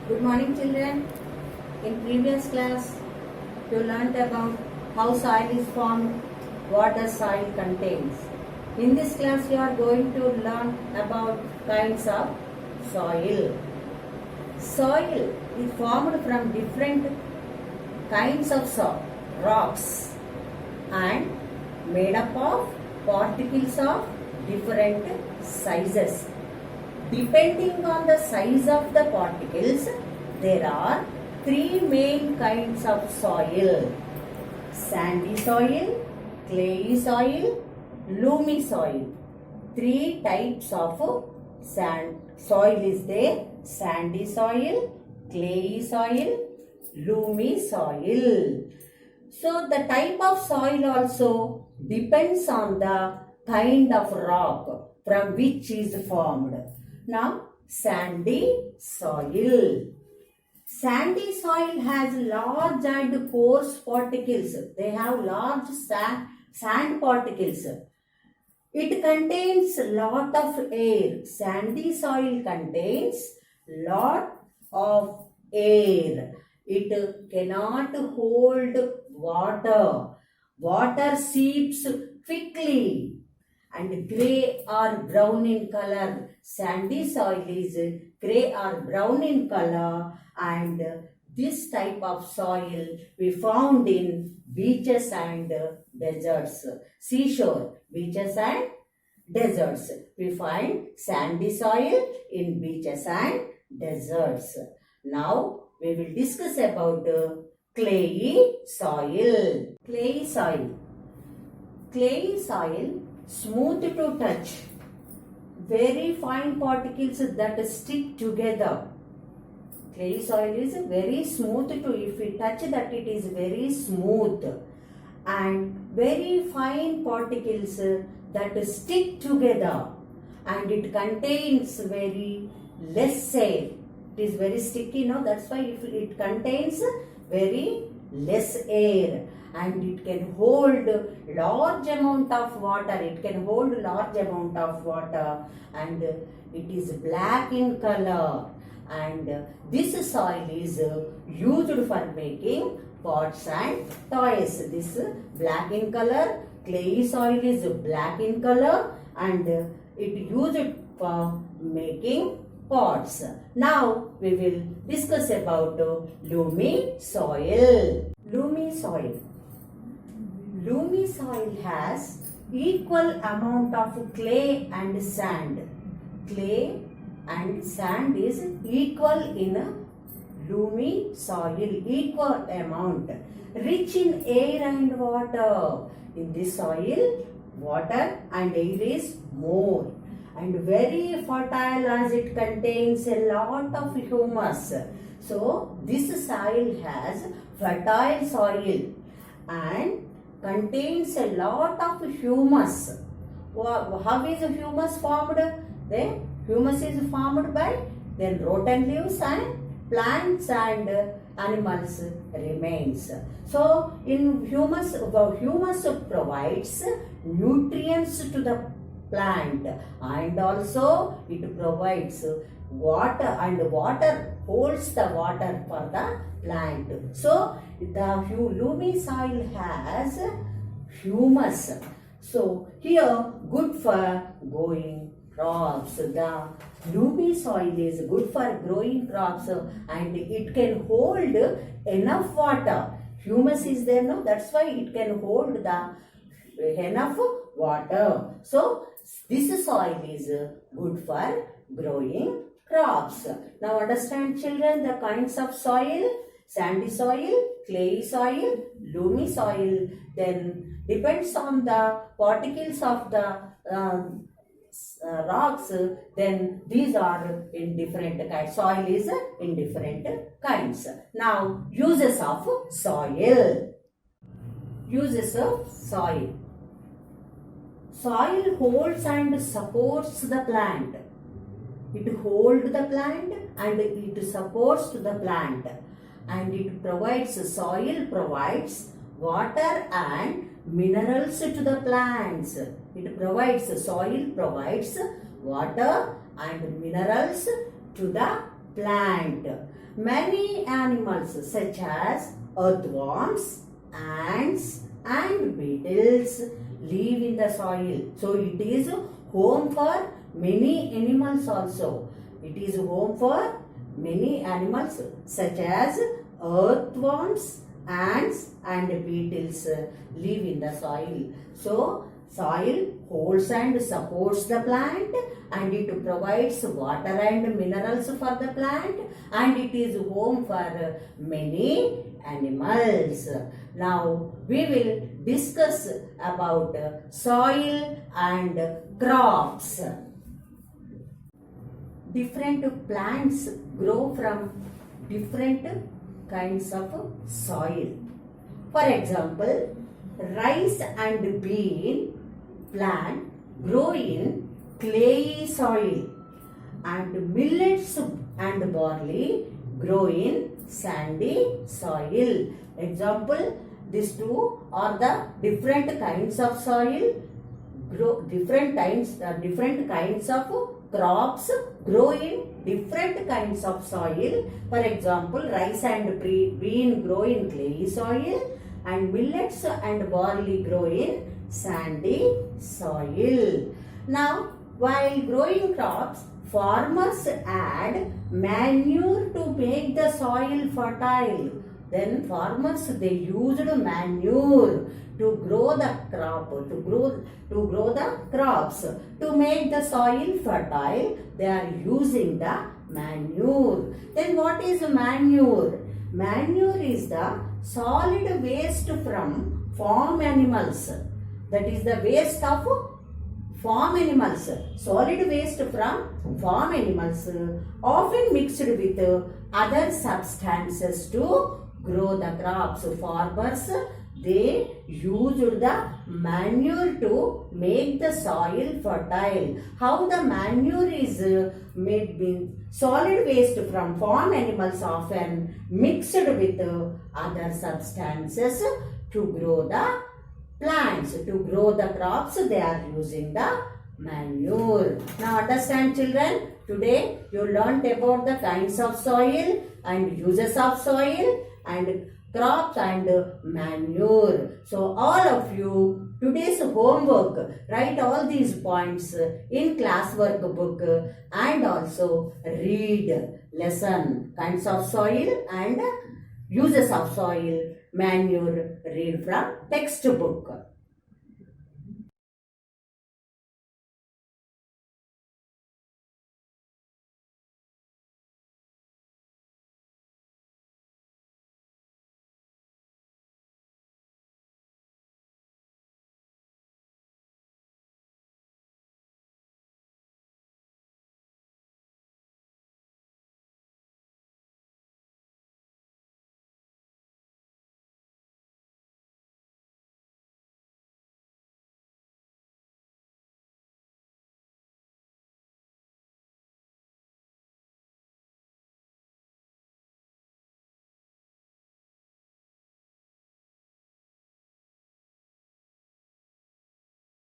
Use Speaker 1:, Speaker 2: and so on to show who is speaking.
Speaker 1: Good morning, children. In previous class, you learnt about how soil is formed, what the soil contains. In this class, you are going to learn about kinds of soil. Soil is formed from different kinds of soil, rocks, and made up of particles of different sizes. Depending on the size of the particles, there are three main kinds of soil: sandy soil, clayey soil, loamy soil. Three types of soil is there: sandy soil, clayey soil, loamy soil. So the type of soil also depends on the kind of rock from which is formed. Now, sandy soil. Sandy soil has large and coarse particles. They have large sand particles. It contains lot of air. Sandy soil contains lot of air. It cannot hold water. Water seeps quickly and grey or brown in color. Sandy soil is grey or brown in color, and this type of soil we found in beaches and deserts. Seashore, beaches and deserts. We find sandy soil in beaches and deserts. Now we will discuss about clayey soil. Clayey soil. Clayey soil, smooth to touch, very fine particles that stick together. Clay soil is very smooth to, if we touch that, it is very smooth, and very fine particles that stick together, and it contains very less air. It is very sticky, that's why it contains very less air, and it can hold large amount of water. It can hold large amount of water, and it is black in color. And this soil is used for making pots and toys. This black in color, clayey soil is black in color, and it used for making pots. Now we will discuss about loamy soil. Loamy soil. Loamy soil has equal amount of clay and sand. Clay and sand is equal in loamy soil, equal amount. Rich in air and water. In this soil, water and air is more, and very fertile as it contains a lot of humus. So this soil has fertile soil and contains a lot of humus. How is humus formed? The humus is formed by then rotten leaves and plants and animals remains. So in humus provides nutrients to the plant, and also it provides water, and water holds the water for the plant. So the loamy soil has humus. So here good for growing crops. The loamy soil is good for growing crops, and it can hold enough water. Humus is there, that's why it can hold the enough water. So this soil is good for growing crops. Now understand, children, the kinds of soil: sandy soil, clayey soil, loamy soil. Then depends on the particles of the rocks. Then these are in different kinds. Soil is in different kinds. Now uses of soil. Uses of soil. Soil holds and supports the plant. It holds the plant and it supports the plant, and it provides, soil provides water and minerals to the plants. It provides, soil provides water and minerals to the plant. Many animals such as earthworms, ants and beetles live in the soil. So it is home for many animals also. It is home for many animals such as earthworms, ants and beetles live in the soil. So soil holds and supports the plant, and it provides water and minerals for the plant, and it is home for many animals. Now we will discuss about soil and crops. Different plants grow from different kinds of soil. For example, rice and bean plant grow in clayey soil, and millets and barley grow in sandy soil. Example, these two are the different kinds of soil, different kinds of crops grow in different kinds of soil. For example, rice and bean grow in clayey soil, and millets and barley grow in sandy soil. Now, while growing crops, farmers add manure to make the soil fertile. Then farmers, they used manure to grow the crop, to grow the crops. To make the soil fertile, they are using the manure. Then what is manure? Manure is the solid waste from farm animals. That is the waste of farm animals. Solid waste from farm animals, often mixed with other substances to grow the crops. Farmers, they used the manure to make the soil fertile. How the manure is made? With solid waste from farm animals, often mixed with other substances to grow the plants. To grow the crops, they are using the manure. Now understand, children, today you learnt about the kinds of soil and uses of soil and crops and manure. So all of you, today's homework, write all these points in classwork book, and also read lesson kinds of soil and uses of soil, manure, read from textbook.